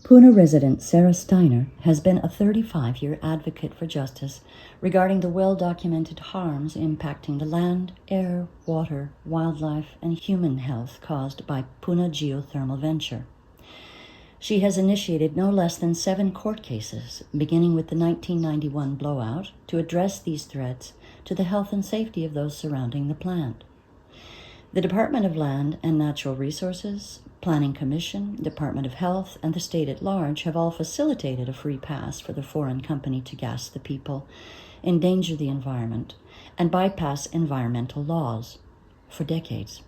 Pune resident Sara Steiner has been a 35-year advocate for justice regarding the well-documented harms impacting the land, air, water, wildlife, and human health caused by Pune geothermal venture. She has initiated no less than 7 court cases, beginning with the 1991 blowout, to address these threats to the health and safety of those surrounding the plant. The Department of Land and Natural Resources, Planning Commission, Department of Health, and the state at large have all facilitated a free pass for the foreign company to gas the people, endanger the environment, and bypass environmental laws for decades.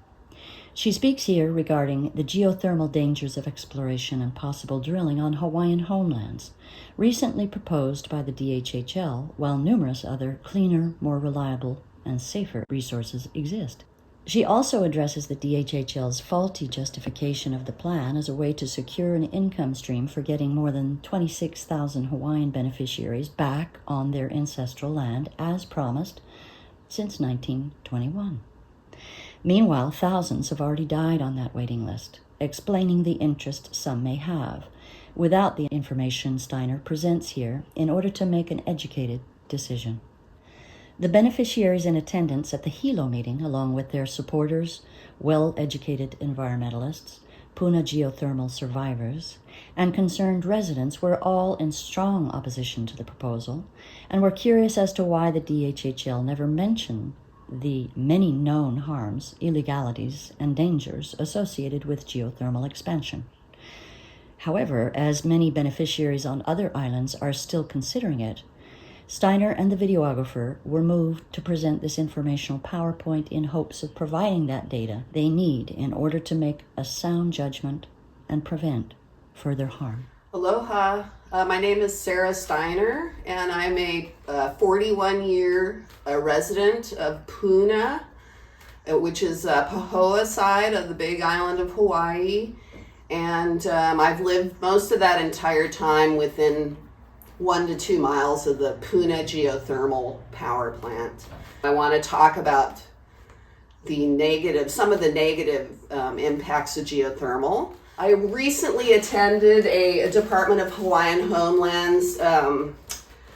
She speaks here regarding the geothermal dangers of exploration and possible drilling on Hawaiian homelands, recently proposed by the DHHL, while numerous other cleaner, more reliable, and safer resources exist. She also addresses the DHHL's faulty justification of the plan as a way to secure an income stream for getting more than 26,000 Hawaiian beneficiaries back on their ancestral land as promised since 1921. Meanwhile, thousands have already died on that waiting list, explaining the interest some may have, without the information Steiner presents here in order to make an educated decision. The beneficiaries in attendance at the Hilo meeting, along with their supporters, well-educated environmentalists, Pune geothermal survivors, and concerned residents, were all in strong opposition to the proposal and were curious as to why the DHHL never mentioned the many known harms, illegalities, and dangers associated with geothermal expansion. However, as many beneficiaries on other islands are still considering it, Steiner and the videographer were moved to present this informational PowerPoint in hopes of providing that data they need in order to make a sound judgment and prevent further harm. Aloha. My name is Sara Steiner, and I'm a 41-year resident of Pune, which is Pahoa side of the big island of Hawaii. And I've lived most of that entire time within 1 to 2 miles of the Pune geothermal power plant. I want to talk about some of the negative impacts of geothermal. I recently attended a Department of Hawaiian Homeland's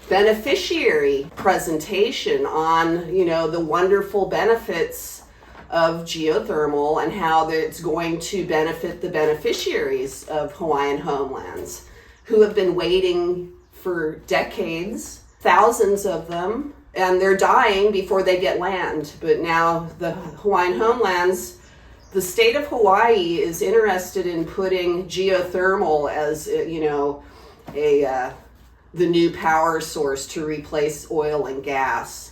beneficiary presentation on, the wonderful benefits of geothermal and how it's going to benefit the beneficiaries of Hawaiian homelands who have been waiting for decades, thousands of them, and they're dying before they get land. But now the Hawaiian homelands, the state of Hawaii is interested in putting geothermal as, the new power source to replace oil and gas.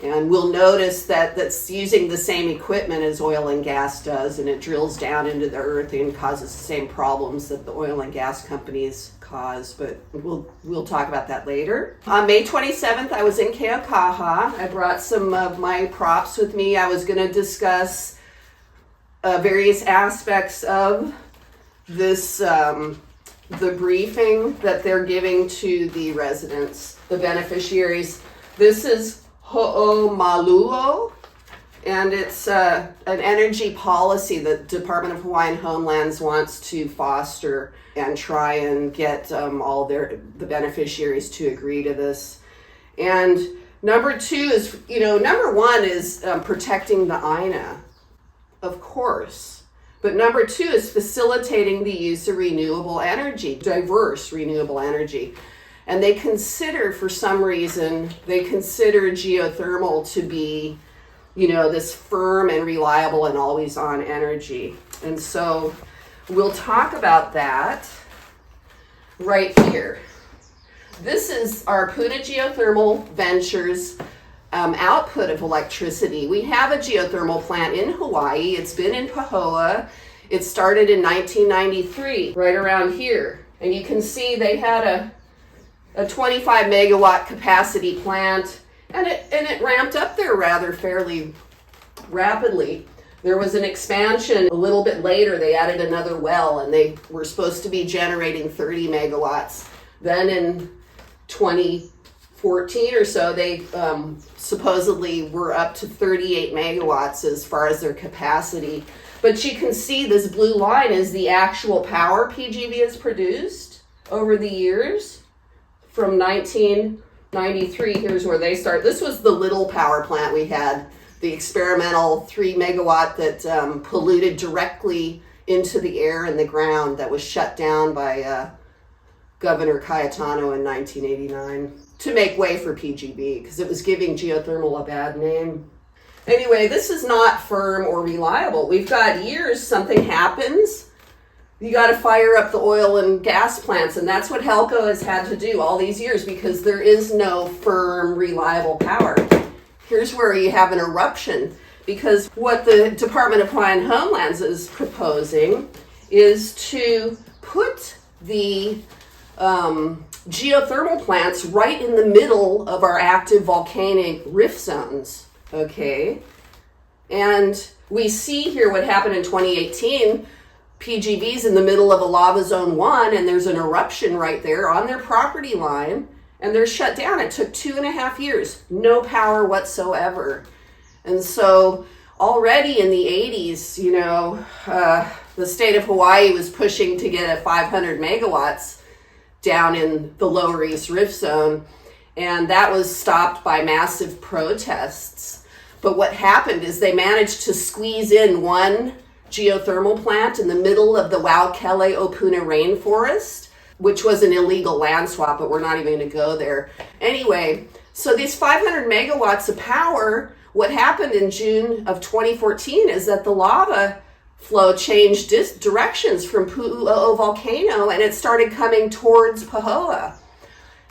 And we'll notice that that's using the same equipment as oil and gas does, and it drills down into the earth and causes the same problems that the oil and gas companies cause, but we'll talk about that later. On May 27th, I was in Keaukaha. I brought some of my props with me. I was going to discuss various aspects of this, the briefing that they're giving to the residents, the beneficiaries. This is Ho'omaluo, and it's an energy policy that the Department of Hawaiian Homelands wants to foster and try and get all the beneficiaries to agree to this. And number 2 is, number 1 is protecting the Aina, of course. But number 2 is facilitating the use of renewable energy, diverse renewable energy. And they consider, for some reason, geothermal to be, this firm and reliable and always on energy. And so we'll talk about that right here. This is our Pune Geothermal Ventures output of electricity. We have a geothermal plant in Hawaii. It's been in Pahoa. It started in 1993, right around here. And you can see they had a 25 megawatt capacity plant, and it ramped up there fairly rapidly. There was an expansion a little bit later. They added another well, and they were supposed to be generating 30 megawatts. Then in 2014 or so, they supposedly were up to 38 megawatts as far as their capacity. But you can see this blue line is the actual power PGV has produced. over the years. From 1993, here's where they start. This was the little power plant we had, the experimental 3 megawatt that polluted directly into the air and the ground, that was shut down by Governor Cayetano in 1989 to make way for PGB, because it was giving geothermal a bad name. Anyway, this is not firm or reliable. We've got years, something happens, you got to fire up the oil and gas plants, and that's what Helco has had to do all these years, because there is no firm, reliable power. Here's where you have an eruption, because what the Department of Hawaiian Homelands is proposing is to put the geothermal plants right in the middle of our active volcanic rift zones, okay? And we see here what happened in 2018. PGV's in the middle of a lava zone 1, and there's an eruption right there on their property line, and they're shut down. It took 2.5 years, no power whatsoever. And so already in the 80s, the state of Hawaii was pushing to get a 500 megawatts down in the lower East Rift Zone, and that was stopped by massive protests. But what happened is they managed to squeeze in one geothermal plant in the middle of the Waukele Opuna rainforest, which was an illegal land swap, but we're not even going to go there. Anyway, so these 500 megawatts of power, what happened in June of 2014 is that the lava flow changed directions from Pu'u'o'o volcano, and it started coming towards Pahoa.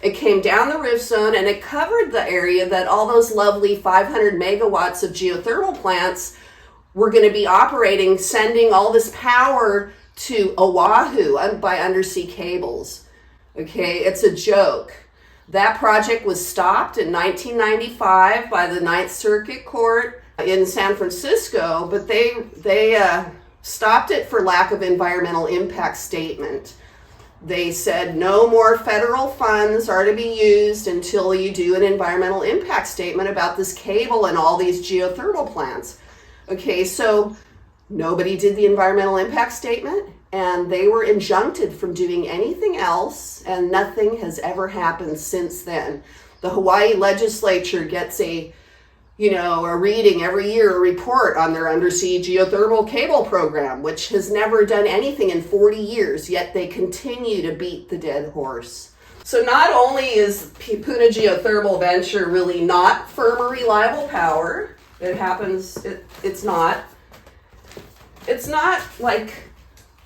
It came down the rift zone, and it covered the area that all those lovely 500 megawatts of geothermal plants were going to be operating, sending all this power to Oahu by undersea cables. Okay, it's a joke. That project was stopped in 1995 by the Ninth Circuit Court in San Francisco, but they stopped it for lack of environmental impact statement. They said no more federal funds are to be used until you do an environmental impact statement about this cable and all these geothermal plants. Okay, so nobody did the environmental impact statement, and they were injuncted from doing anything else, and nothing has ever happened since then. The Hawaii legislature gets a reading every year, a report on their undersea geothermal cable program, which has never done anything in 40 years, yet they continue to beat the dead horse. So not only is Puna Geothermal Venture really not firm or reliable power, it's not like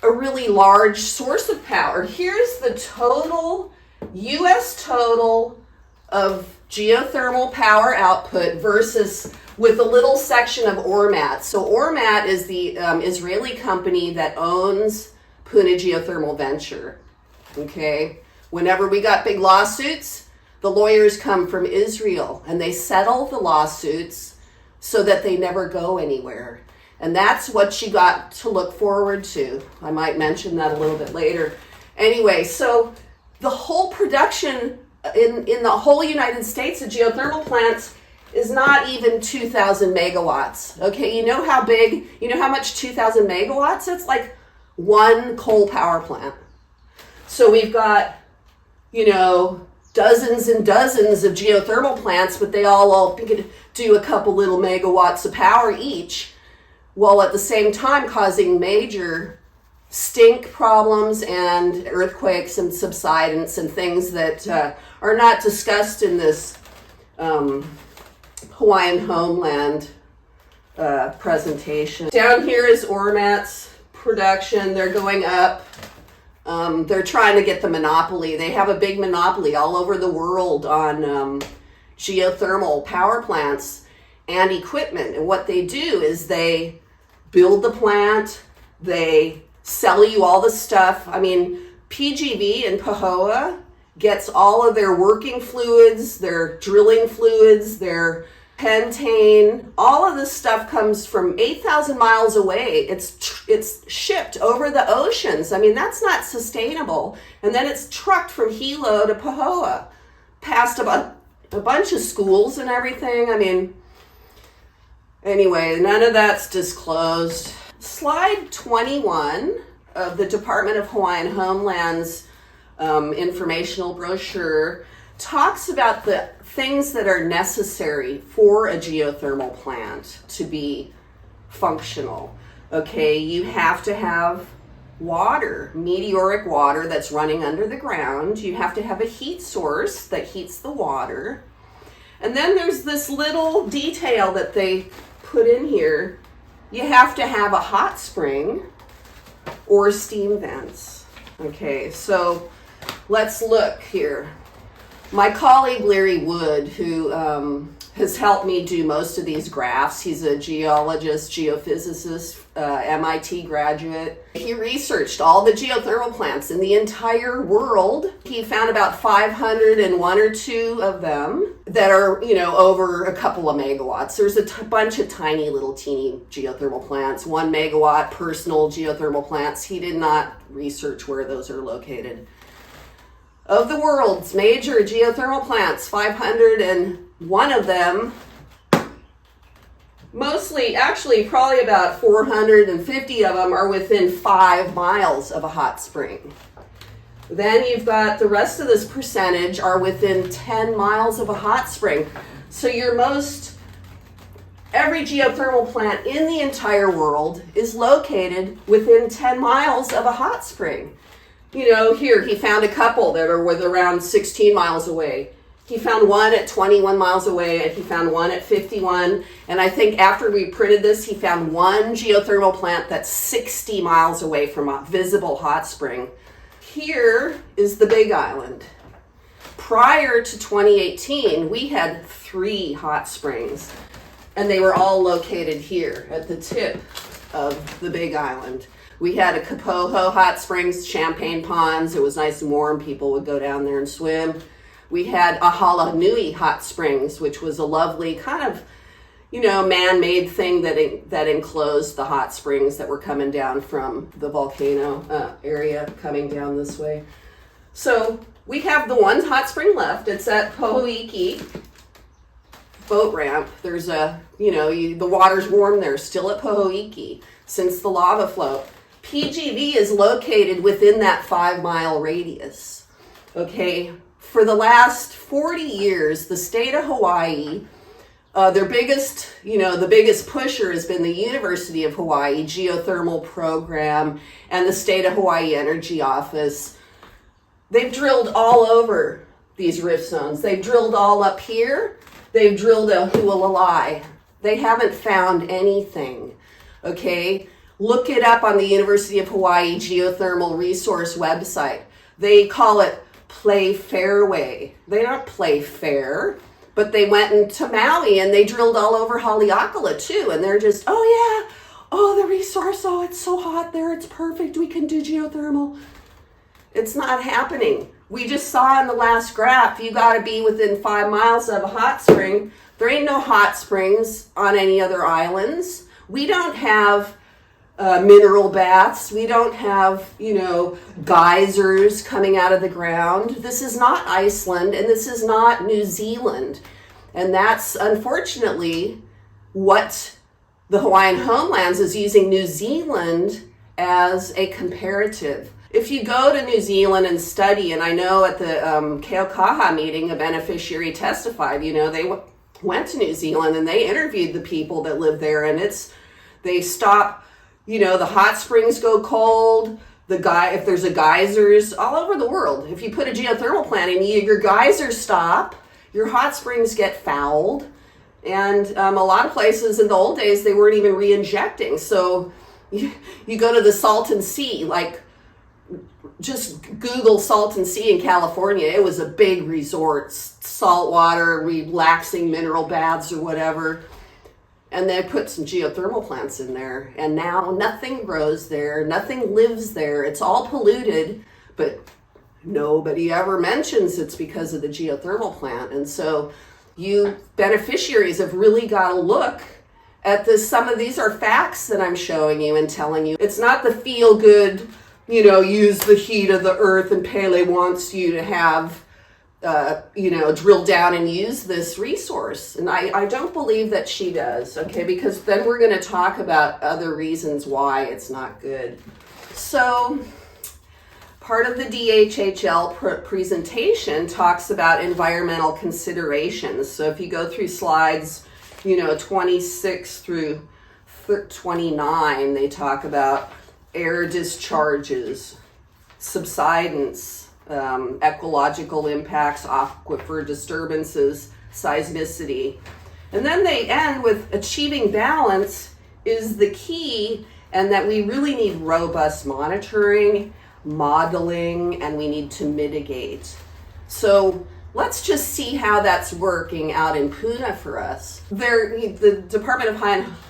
a really large source of power. Here's the total, U.S. total of geothermal power output versus with a little section of Ormat. So Ormat is the Israeli company that owns Puna Geothermal Venture, okay? Whenever we got big lawsuits, the lawyers come from Israel, and they settle the lawsuits so that they never go anywhere. And that's what you got to look forward to. I might mention that a little bit later. Anyway, so the whole production in the whole United States of geothermal plants is not even 2,000 megawatts. Okay, you know how much 2,000 megawatts? It's like one coal power plant. So we've got, dozens and dozens of geothermal plants, but they all do a couple little megawatts of power each, while at the same time causing major stink problems and earthquakes and subsidence and things that are not discussed in this Hawaiian Homeland presentation. Down here is Ormat's production. They're going up. They're trying to get the monopoly. They have a big monopoly all over the world on geothermal power plants and equipment. And what they do is they build the plant, they sell you all the stuff. I mean, PGV in Pahoa gets all of their working fluids, their drilling fluids, their pentane, all of this stuff comes from 8,000 miles away. It's shipped over the oceans. I mean, that's not sustainable. And then it's trucked from Hilo to Pahoa, past a bunch of schools and everything. I mean, anyway, none of that's disclosed. Slide 21 of the Department of Hawaiian Homeland's informational brochure, talks about the things that are necessary for a geothermal plant to be functional. Okay, you have to have water, meteoric water that's running under the ground. You have to have a heat source that heats the water. And then there's this little detail that they put in here. You have to have a hot spring or steam vents. Okay, so let's look here. My colleague Larry Wood, who has helped me do most of these graphs, he's a geologist, geophysicist, MIT graduate. He researched all the geothermal plants in the entire world. He found about 501 or 2 of them that are, over a couple of megawatts. There's a bunch of tiny little teeny geothermal plants, 1 megawatt personal geothermal plants. He did not research where those are located. Of the world's major geothermal plants, 501 of them, probably about 450 of them are within 5 miles of a hot spring. Then you've got the rest of this percentage are within 10 miles of a hot spring. So every geothermal plant in the entire world is located within 10 miles of a hot spring. Here he found a couple that are around 16 miles away. He found one at 21 miles away, and he found one at 51. And I think after we printed this, he found one geothermal plant that's 60 miles away from a visible hot spring. Here is the Big Island. Prior to 2018, we had 3 hot springs, and they were all located here at the tip of the Big Island. We had a Kapoho hot springs, Champagne Ponds. It was nice and warm. People would go down there and swim. We had Ahala Nui hot springs, which was a lovely kind of, man-made thing that enclosed the hot springs that were coming down from the volcano area coming down this way. So we have the one hot spring left. It's at Pohoiki boat ramp. There's the water's warm there, still at Pohoiki, since the lava flow. PGV is located within that 5-mile radius. Okay, for the last 40 years, the state of Hawaii, their biggest, the biggest pusher has been the University of Hawaii Geothermal Program and the State of Hawaii Energy Office. They've drilled all over these rift zones. They've drilled all up here. They've drilled a Hualalai. They haven't found anything, okay? Look it up on the University of Hawaii Geothermal Resource website. They call it play fairway. They don't play fair, but they went into Maui and they drilled all over Haleakala too. And they're just, the resource, it's so hot there. It's perfect. We can do geothermal. It's not happening. We just saw in the last graph, you got to be within 5 miles of a hot spring. There ain't no hot springs on any other islands. We don't have mineral baths. We don't have, geysers coming out of the ground. This is not Iceland, and this is not New Zealand. And that's unfortunately what the Hawaiian Homelands is using New Zealand as a comparative. If you go to New Zealand and study, and I know at the Keaukaha meeting, a beneficiary testified, they went to New Zealand and they interviewed the people that live there, and they stop, the hot springs go cold, if there's a geysers all over the world. If you put a geothermal plant in, your geysers stop, your hot springs get fouled, and a lot of places in the old days, they weren't even re-injecting. So you go to the Salton Sea, just Google Salton Sea in California. It was a big resort, saltwater, relaxing mineral baths or whatever. And they put some geothermal plants in there. And now nothing grows there. Nothing lives there. It's all polluted. But nobody ever mentions it's because of the geothermal plant. And so you beneficiaries have really got to look at this. Some of these are facts that I'm showing you and telling you. It's not the feel-good, use the heat of the earth, and Pele wants you to have, drill down and use this resource. And I don't believe that she does, okay? Because then we're going to talk about other reasons why it's not good. So part of the DHHL presentation talks about environmental considerations. So if you go through slides, 26 through 29, they talk about air discharges, subsidence, ecological impacts, aquifer disturbances, seismicity. And then they end with achieving balance is the key, and that we really need robust monitoring, modeling, and we need to mitigate. So let's just see how that's working out in Puna for us. The Department of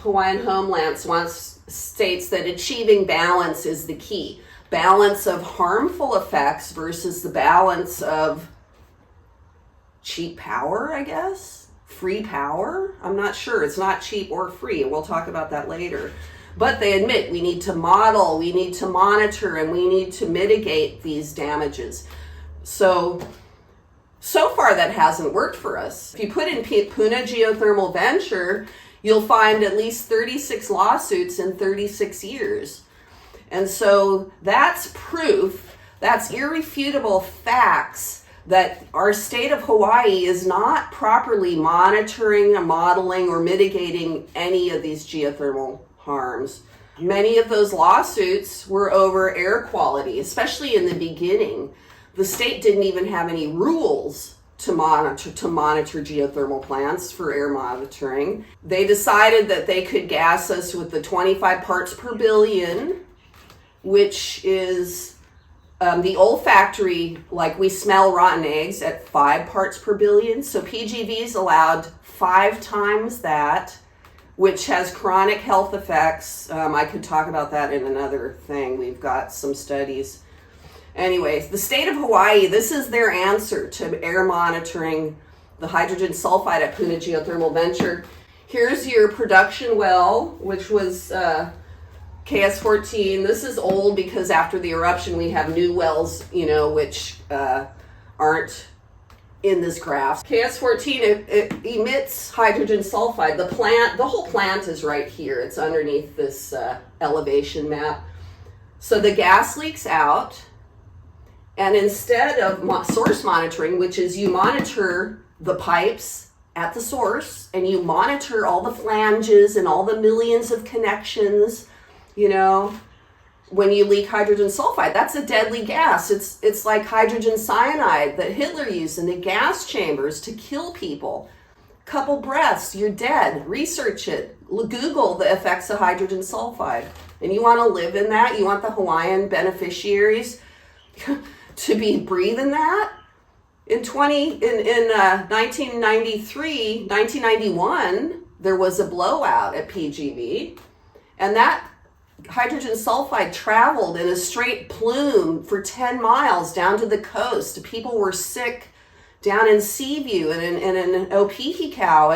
Hawaiian Homelands states that achieving balance is the key. Balance of harmful effects versus the balance of cheap power, I guess? Free power? I'm not sure. It's not cheap or free. We'll talk about that later. But they admit we need to model, we need to monitor, and we need to mitigate these damages. So far that hasn't worked for us. If you put in Puna Geothermal Venture, you'll find at least 36 lawsuits in 36 years. And so that's proof, that's irrefutable facts that our state of Hawaii is not properly monitoring, modeling, or mitigating any of these geothermal harms. Many of those lawsuits were over air quality, especially in the beginning. The state didn't even have any rules to monitor geothermal plants for air monitoring. They decided that they could gas us with the 25 parts per billion, which is the olfactory, like we smell rotten eggs at 5 parts per billion. So PGV is allowed 5 times that, which has chronic health effects. I could talk about that in another thing. We've got some studies. Anyways, the state of Hawaii, this is their answer to air monitoring the hydrogen sulfide at Puna Geothermal Venture. Here's your production well, which was KS14. This is old because after the eruption we have new wells, which aren't in this graph. KS14, it emits hydrogen sulfide. The whole plant is right here. It's underneath this elevation map. So the gas leaks out, and instead of source monitoring, which is you monitor the pipes at the source and you monitor all the flanges and all the millions of connections, when you leak hydrogen sulfide, that's a deadly gas. It's like hydrogen cyanide that Hitler used in the gas chambers to kill people. Couple breaths, you're dead. Research it. Google the effects of hydrogen sulfide. And you want to live in that? You want the Hawaiian beneficiaries to be breathing that? In 1991, there was a blowout at PGV, and that hydrogen sulfide traveled in a straight plume for 10 miles down to the coast. People were sick down in Seaview and in Opihikau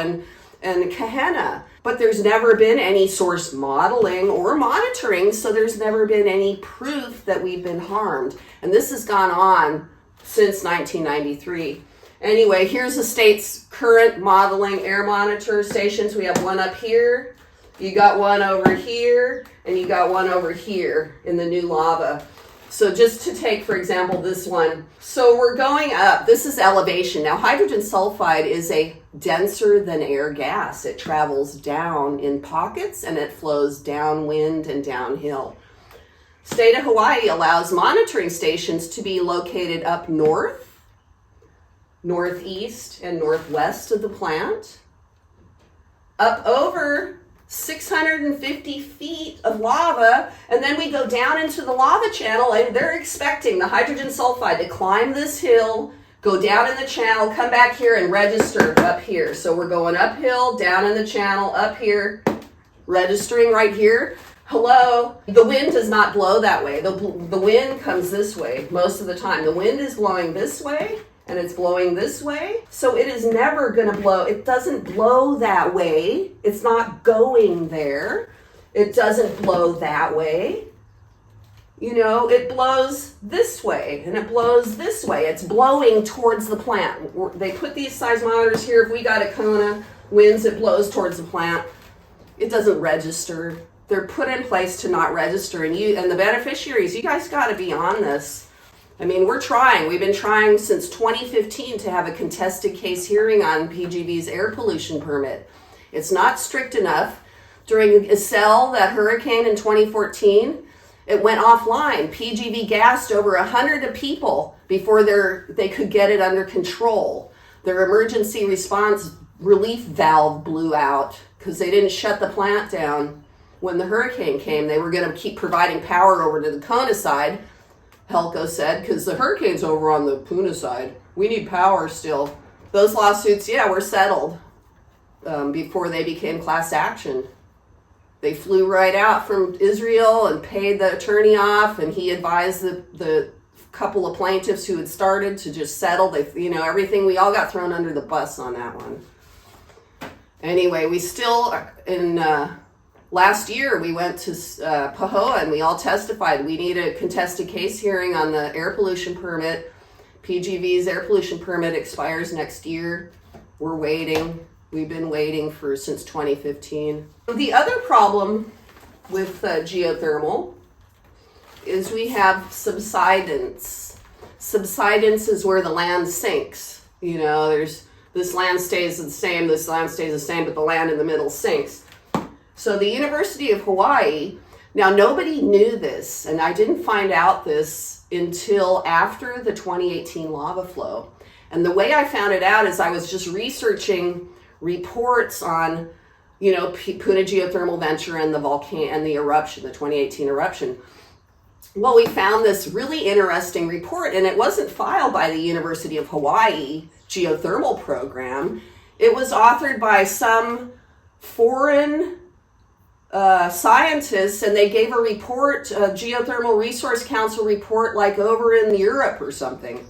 and Kahena. But there's never been any source modeling or monitoring, so there's never been any proof that we've been harmed. And this has gone on since 1993. Anyway, here's the state's current modeling air monitor stations. We have one up here, you got one over here, and you got one over here in the new lava. So just to take, for example, this one. So we're going up. This is elevation. Now, hydrogen sulfide is a denser than air gas. It travels down in pockets, and it flows downwind and downhill. State of Hawaii allows monitoring stations to be located up north, northeast, and northwest of the plant, up over 650 feet of lava, and then we go down into the lava channel, and they're expecting the hydrogen sulfide to climb this hill, go down in the channel, come back here and register up here. So we're going uphill, down in the channel, up here, registering right here. Hello, the wind does not blow that way. The wind comes this way most of the time. The wind is blowing this way, and it's blowing this way. So it is never going to blow. It doesn't blow that way. It's not going there. It doesn't blow that way. It blows this way, and it blows this way. It's blowing towards the plant. They put these seismometers here. If we got a Kona winds, it blows towards the plant. It doesn't register. They're put in place to not register. And the beneficiaries, you guys got to be on this. I mean, we're trying. We've been trying since 2015 to have a contested case hearing on PG&E's air pollution permit. It's not strict enough. During Iselle, that hurricane in 2014, it went offline. PG&E gassed over 100 people before they could get it under control. Their emergency response relief valve blew out because they didn't shut the plant down when the hurricane came. They were going to keep providing power over to the Kona side, Helco said, because the hurricane's over on the Puna side. We need power still. Those lawsuits, were settled before they became class action. They flew right out from Israel and paid the attorney off, and he advised the couple of plaintiffs who had started to just settle. Everything, we all got thrown under the bus on that one. Anyway, we still, last year we went to Pahoa and we all testified. We need a contested case hearing on the air pollution permit. PG&E's air pollution permit expires next year. We're waiting. We've been waiting since 2015. The other problem with geothermal is we have subsidence. Subsidence is where the land sinks. There's this land stays the same, this land stays the same, but the land in the middle sinks. So the University of Hawaii, now nobody knew this, and I didn't find out this until after the 2018 lava flow. And the way I found it out is I was just researching reports on, Puna Geothermal Venture and the volcano and the eruption, the 2018 eruption. Well, we found this really interesting report, and it wasn't filed by the University of Hawaii Geothermal Program. It was authored by some foreign scientists, and they gave a report, a Geothermal Resource Council report, like over in Europe or something.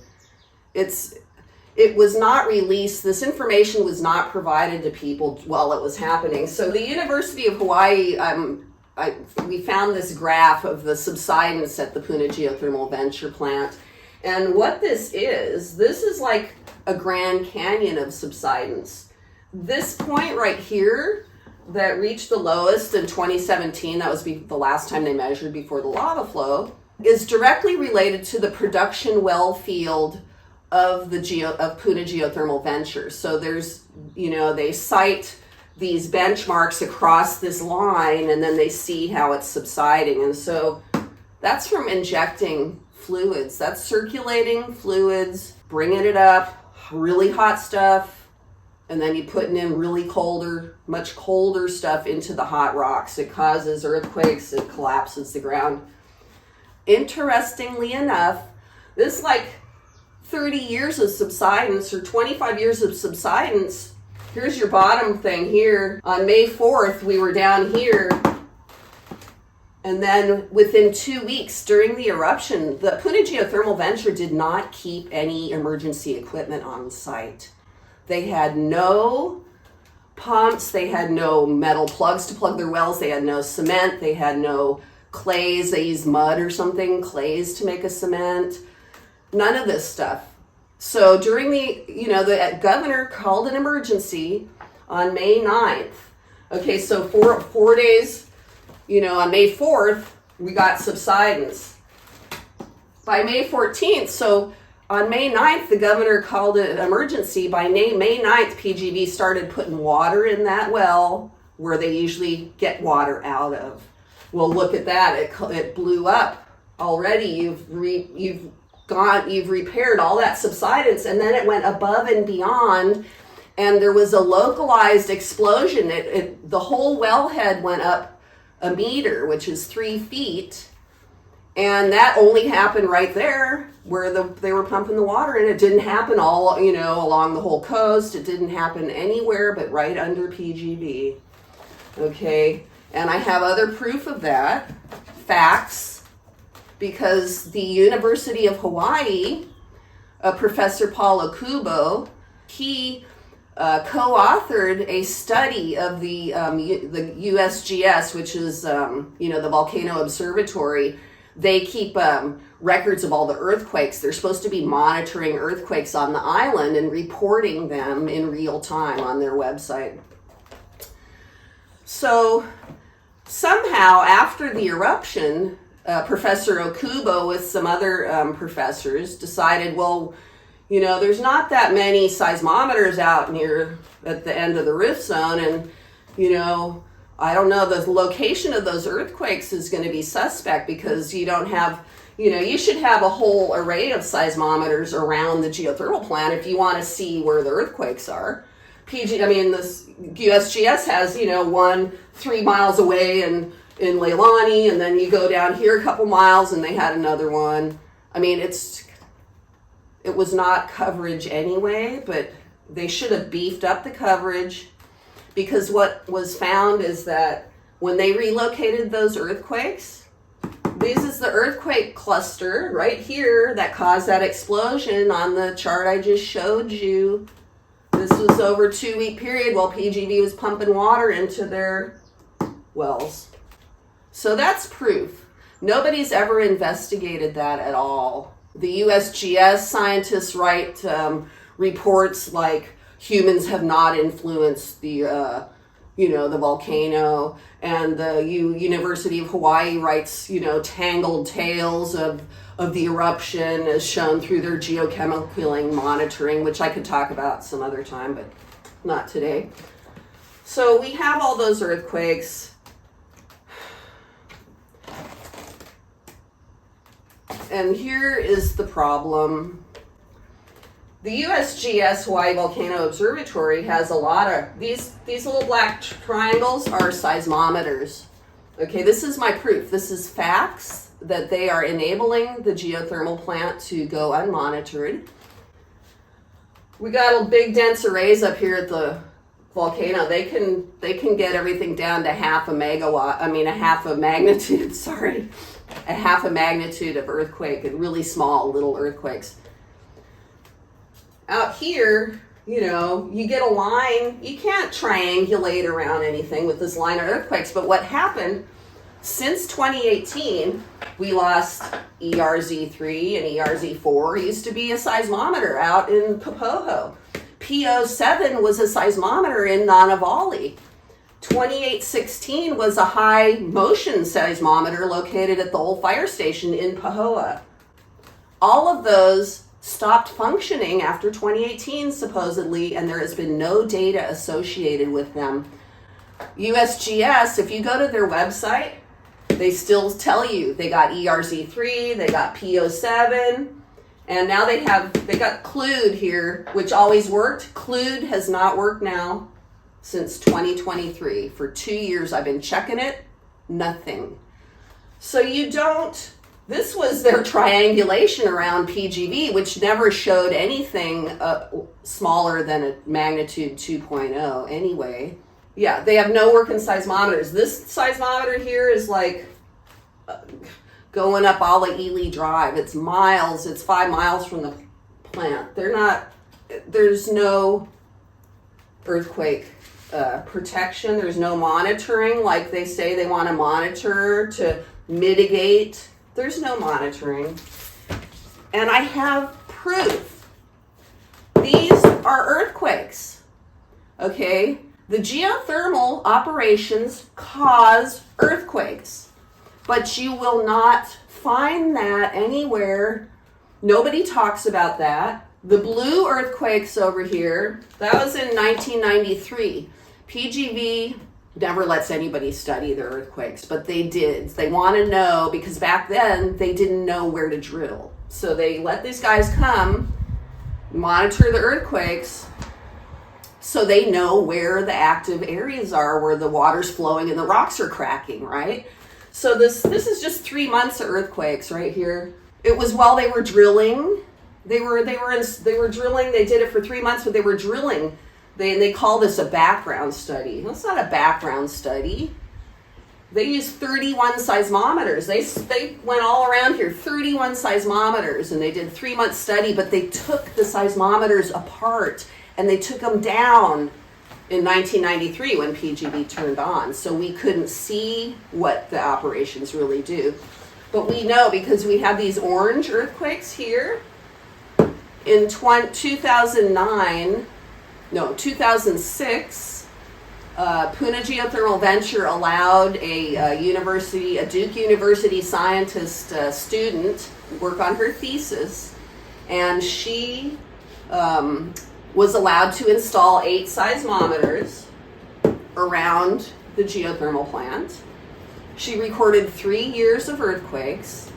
It was not released. This information was not provided to people while it was happening. So the University of Hawaii, we found this graph of the subsidence at the Puna Geothermal Venture plant. And what this is like a Grand Canyon of subsidence. This point right here that reached the lowest in 2017, that was the last time they measured before the lava flow, is directly related to the production well field of Puna Geothermal Venture. So there's, they cite these benchmarks across this line, and then they see how it's subsiding. And so that's from injecting fluids. That's circulating fluids, bringing it up, really hot stuff, and then you putting in much colder stuff into the hot rocks. It causes earthquakes, it collapses the ground. Interestingly enough, this 30 years of subsidence or 25 years of subsidence, here's your bottom thing here. On May 4th, we were down here, and then within 2 weeks during the eruption, the Puna Geothermal Venture did not keep any emergency equipment on site. They had no pumps, they had no metal plugs to plug their wells, they had no cement, they had no clays, they used mud or something, clays to make a cement. None of this stuff. So during the governor called an emergency on May 9th. Okay, so four days, on May 4th, we got subsidence. By May 14th, so on May 9th, the governor called an emergency. By May 9th, PG&E started putting water in that well where they usually get water out of. Well, look at that. It blew up already. You've repaired all that subsidence, and then it went above and beyond, and there was a localized explosion. The whole wellhead went up a meter, which is 3 feet, and that only happened right there where they were pumping the water, and it didn't happen all along the whole coast. It didn't happen anywhere but right under PG&E. Okay, and I have other proof of that, facts, because the University of Hawaii, Professor Paul Okubo, he co-authored a study of the USGS, which is the Volcano Observatory. They keep records of all the earthquakes. They're supposed to be monitoring earthquakes on the island and reporting them in real time on their website. So somehow after the eruption, Professor Okubo with some other professors decided, well, there's not that many seismometers out near at the end of the rift zone, and I don't know, the location of those earthquakes is going to be suspect because you don't have, you should have a whole array of seismometers around the geothermal plant if you want to see where the earthquakes are. This USGS has, one 3 miles away in Leilani, and then you go down here a couple miles and they had another one. It was not coverage anyway, but they should have beefed up the coverage, because what was found is that when they relocated those earthquakes, this is the earthquake cluster right here that caused that explosion on the chart I just showed you. This was over a 2-week period while PGV was pumping water into their wells. So that's proof. Nobody's ever investigated that at all. The USGS scientists write reports like humans have not influenced the volcano, and the University of Hawaii writes, tangled tales of the eruption as shown through their geochemical monitoring, which I could talk about some other time, but not today. So we have all those earthquakes. And here is the problem. The USGS Hawaii Volcano Observatory has a lot of these little black triangles are seismometers. Okay, this is my proof. This is facts that they are enabling the geothermal plant to go unmonitored. We got a big dense arrays up here at the volcano. They can get everything down to half a magnitude of earthquake, and really small little earthquakes. Out here, you get a line. You can't triangulate around anything with this line of earthquakes. But what happened, since 2018, we lost ERZ3 and ERZ4. It used to be a seismometer out in Kapoho. PO7 was a seismometer in Nanavali. 2816 was a high motion seismometer located at the old fire station in Pahoa. All of those stopped functioning after 2018, supposedly, and there has been no data associated with them. USGS, if you go to their website, they still tell you they got ERZ3, they got PO7, and now they got CLUDE here, which always worked. CLUDE has not worked now since 2023. For 2 years I've been checking it, nothing. So this was their triangulation around PGV, which never showed anything smaller than a magnitude 2.0 anyway. Yeah, they have no working seismometers. This seismometer here is like going up Ala Ely Drive. It's miles, it's 5 miles from the plant. There's no earthquake protection. There's no monitoring like they say they want to monitor to mitigate. There's no monitoring. And I have proof. These are earthquakes. Okay? The geothermal operations cause earthquakes. But you will not find that anywhere. Nobody talks about that. The blue earthquakes over here, that was in 1993. PGV never lets anybody study the earthquakes, but they did. They want to know, because back then they didn't know where to drill. So they let these guys come, monitor the earthquakes, so they know where the active areas are, where the water's flowing and the rocks are cracking, right? So this is just 3 months of earthquakes right here. It was while they were drilling. They were drilling. They did it for 3 months, but they were drilling. They call this a background study. That's not a background study. They used 31 seismometers. They went all around here, 31 seismometers, and they did 3 month study, but they took the seismometers apart and they took them down in 1993 when PGV turned on. So we couldn't see what the operations really do. But we know, because we have these orange earthquakes here. In 2006, Pune Geothermal Venture allowed a Duke University scientist student work on her thesis, and she was allowed to install 8 seismometers around the geothermal plant. She recorded 3 years of earthquakes,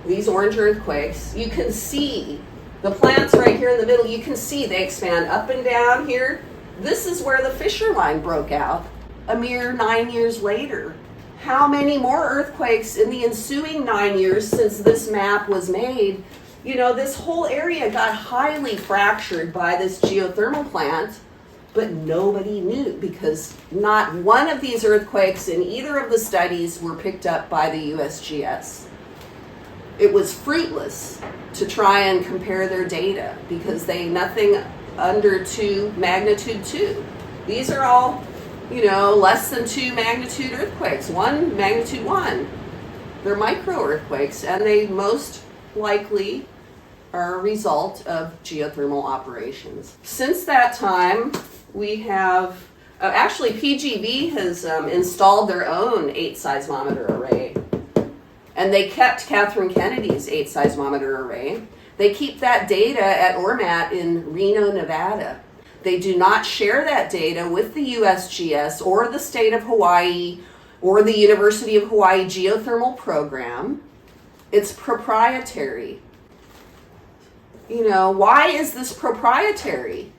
these orange earthquakes. You can see the plants right here in the middle. You can see they expand up and down here. This is where the fissure line broke out a mere 9 years later. How many more earthquakes in the ensuing 9 years since this map was made? You know, this whole area got highly fractured by this geothermal plant, but nobody knew because not one of these earthquakes in either of the studies were picked up by the USGS. It was fruitless to try and compare their data because nothing under magnitude 2. These are all, less than 2 magnitude earthquakes, 1 magnitude 1. They're micro earthquakes, and they most likely are a result of geothermal operations. Since that time, we have, actually PGV has installed their own 8 seismometer array. And they kept Catherine Kennedy's 8 seismometer array. They keep that data at ORMAT in Reno, Nevada. They do not share that data with the USGS or the state of Hawaii or the University of Hawaii geothermal program. It's proprietary. Why is this proprietary?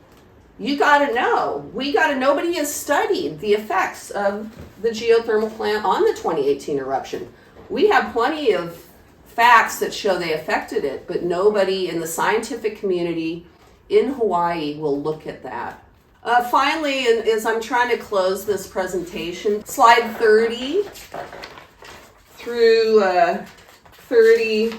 You gotta know. Nobody has studied the effects of the geothermal plant on the 2018 eruption. We have plenty of facts that show they affected it, but nobody in the scientific community in Hawaii will look at that. Finally, as I'm trying to close this presentation, slide 30 through 30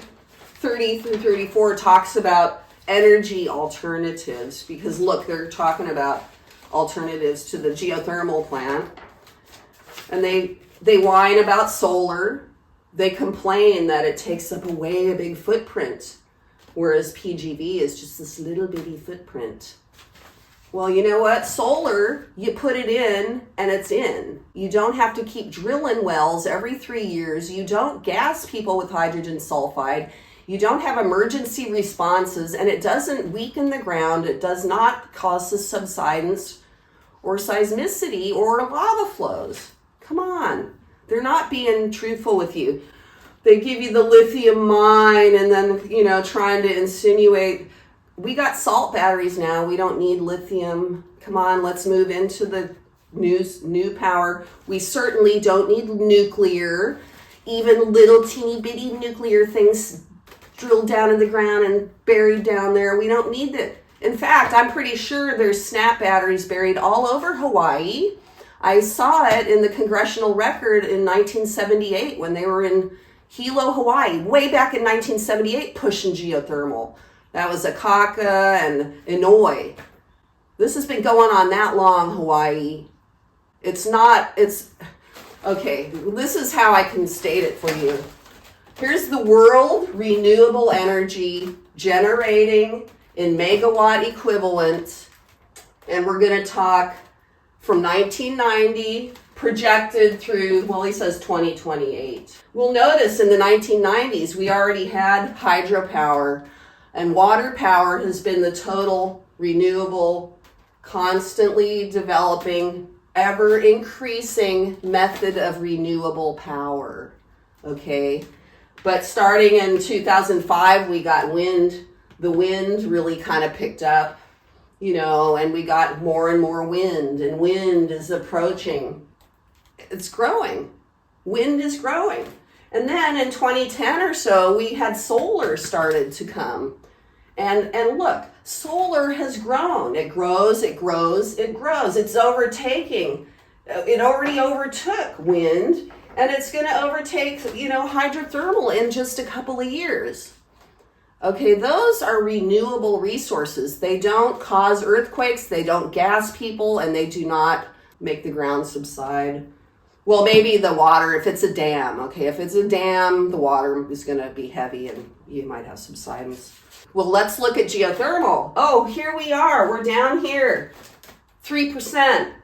through 34 talks about energy alternatives, because look, they're talking about alternatives to the geothermal plant, and they whine about solar. They complain that it takes up a big footprint, whereas PGV is just this little bitty footprint. Well, you know what? Solar, you put it in and it's in. You don't have to keep drilling wells every 3 years. You don't gas people with hydrogen sulfide. You don't have emergency responses, and it doesn't weaken the ground. It does not cause subsidence or seismicity or lava flows. Come on. They're not being truthful with you. They give you the lithium mine and then, trying to insinuate, we got salt batteries now. We don't need lithium. Come on, let's move into the new power. We certainly don't need nuclear. Even little teeny bitty nuclear things drilled down in the ground and buried down there. We don't need it. In fact, I'm pretty sure there's snap batteries buried all over Hawaii. I saw it in the congressional record in 1978 when they were in Hilo, Hawaii, way back in 1978, pushing geothermal. That was Akaka and Inoi. This has been going on that long, Hawaii. Okay, this is how I can state it for you. Here's the world renewable energy generating in megawatt equivalent, and we're going to talk from 1990 projected through, he says 2028. We'll notice in the 1990s, we already had hydropower, and water power has been the total renewable, constantly developing, ever increasing method of renewable power. Okay. But starting in 2005, we got wind. The wind really kind of picked up, and we got more and more wind, and wind is approaching. It's growing. Wind is growing. And then in 2010 or so, we had solar started to come. And look, solar has grown. It grows, it grows, it grows. It's overtaking. It already overtook wind, and it's going to overtake, hydrothermal in just a couple of years. Okay, those are renewable resources. They don't cause earthquakes, they don't gas people, and they do not make the ground subside. Well, maybe the water, if it's a dam, okay? If it's a dam, the water is going to be heavy and you might have subsidence. Well, let's look at geothermal. Oh, here we are. We're down here. 3%.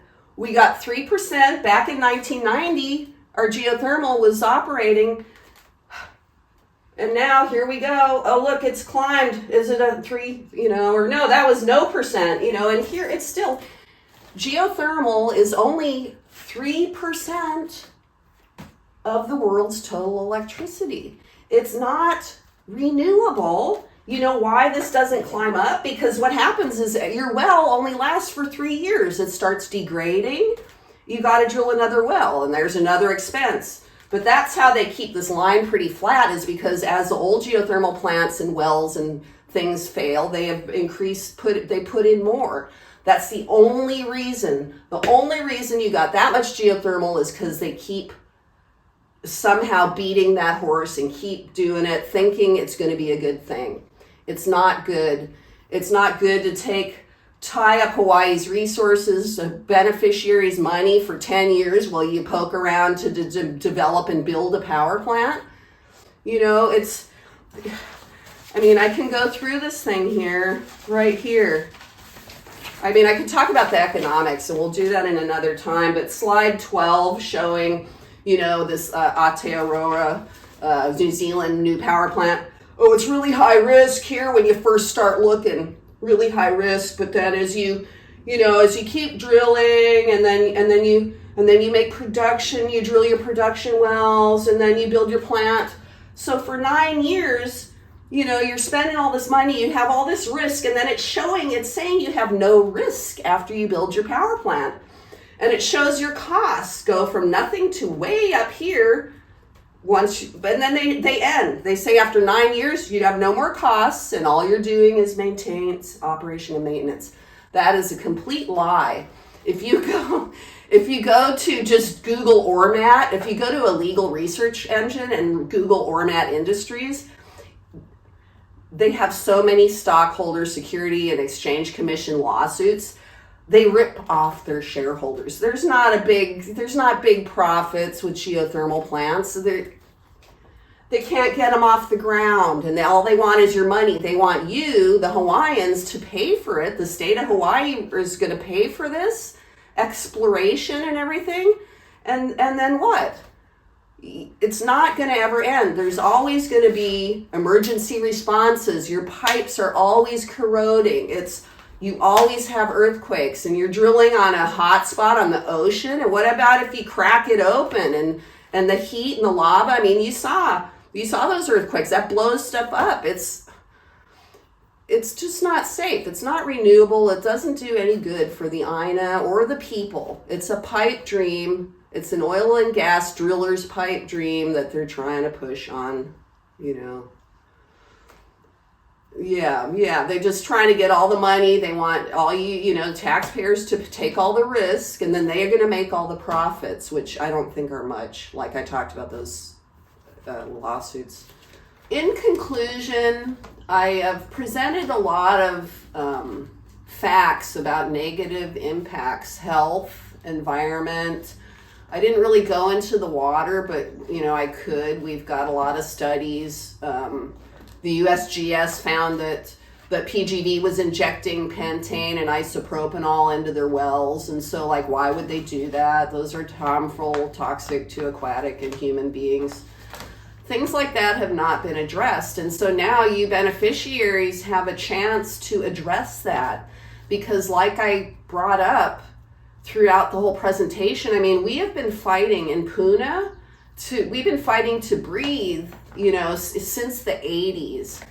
We got 3% back in 1990. Our geothermal was operating. And now here we go. Oh, look, it's climbed. Is it a 3, or no, that was no percent, and here it's still, geothermal is only 3% of the world's total electricity. It's not renewable. You know why this doesn't climb up? Because what happens is your well only lasts for 3 years. It starts degrading. You got to drill another well, and there's another expense. But that's how they keep this line pretty flat, is because as the old geothermal plants and wells and things fail, they have they put in more. That's the only reason. The only reason you got that much geothermal is because they keep somehow beating that horse and keep doing it, thinking it's going to be a good thing. It's not good. It's not good to tie up Hawaii's resources, beneficiaries' money for 10 years while you poke around to develop and build a power plant. I can go through this thing here, right here. I could talk about the economics, and we'll do that in another time, but slide 12 showing, this Aotearoa, New Zealand new power plant. Oh, it's really high risk here when you first start looking, really high risk, but then as you keep drilling and then you make production, you drill your production wells, and then you build your plant. So for 9 years, you're spending all this money, you have all this risk, and then it's saying you have no risk after you build your power plant. And it shows your costs go from nothing to way up here and then they end. They say after 9 years, you have no more costs, and all you're doing is operation and maintenance. That is a complete lie. If you go to just Google ORMAT, if you go to a legal research engine and Google ORMAT Industries, they have so many stockholder security and exchange commission lawsuits. They rip off their shareholders. There's not big profits with geothermal plants. They can't get them off the ground, and all they want is your money. They want you, the Hawaiians, to pay for it. The state of Hawaii is going to pay for this exploration and everything, and then what? It's not going to ever end. There's always going to be emergency responses. Your pipes are always corroding. You always have earthquakes, and you're drilling on a hot spot on the ocean. And what about if you crack it open and the heat and the lava? You saw those earthquakes. That blows stuff up. It's just not safe. It's not renewable. It doesn't do any good for the INA or the people. It's a pipe dream. It's an oil and gas driller's pipe dream that they're trying to push on, Yeah, they're just trying to get all the money. They want all taxpayers to take all the risk, and then they are going to make all the profits, which I don't think are much, like I talked about those lawsuits. In conclusion, I have presented a lot of facts about negative impacts, health, environment. I didn't really go into the water, but I could. We've got a lot of studies. The USGS found that PG&E was injecting pentane and isopropanol into their wells, and so why would they do that? Those are harmful, toxic to aquatic and human beings. Things like that have not been addressed, and so now you beneficiaries have a chance to address that, because like I brought up throughout the whole presentation, we have been fighting in Puna we've been fighting to breathe, since the 80s.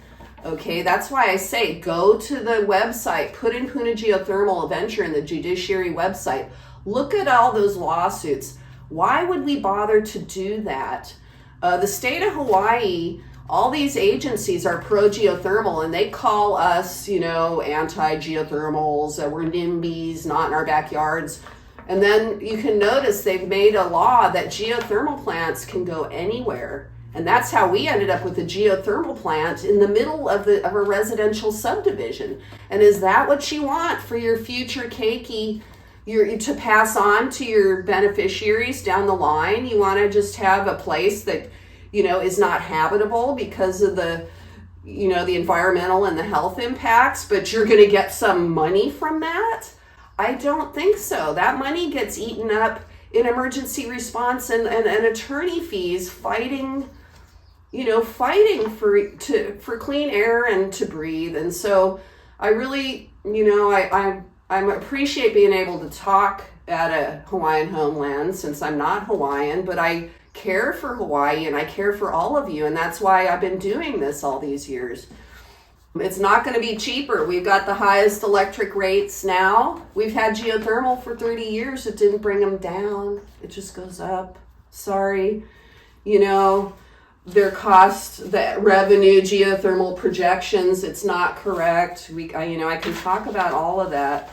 Okay, that's why I say go to the website, put in Puna Geothermal Adventure in the judiciary website. Look at all those lawsuits. Why would we bother to do that? The state of Hawaii, all these agencies are pro-geothermal, and they call us, anti-geothermals, we're NIMBYs, not in our backyards. And then you can notice they've made a law that geothermal plants can go anywhere. And that's how we ended up with a geothermal plant in the middle of a residential subdivision. And is that what you want for your future keiki, to pass on to your beneficiaries down the line? You want to just have a place that, is not habitable because of the environmental and the health impacts, but you're going to get some money from that? I don't think so. That money gets eaten up in emergency response and attorney fees, fighting for clean air and to breathe. And so I really, I appreciate being able to talk at a Hawaiian homeland, since I'm not Hawaiian, but I care for Hawaii and I care for all of you. And that's why I've been doing this all these years. It's not going to be cheaper. We've got the highest electric rates now. We've had geothermal for 30 years. It didn't bring them down. It just goes up. Sorry. Their cost, the revenue, geothermal projections, it's not correct. I can talk about all of that.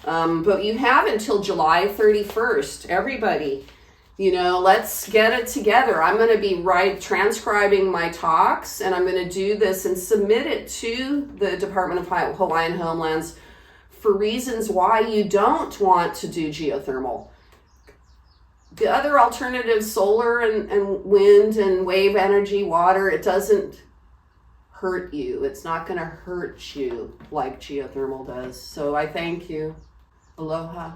But you have until July 31st. Everybody, let's get it together. I'm going to be transcribing my talks, and I'm going to do this and submit it to the Department of Hawaiian Homelands for reasons why you don't want to do geothermal. The other alternatives, solar and wind and wave energy, water, it doesn't hurt you. It's not going to hurt you like geothermal does. So I thank you. Aloha.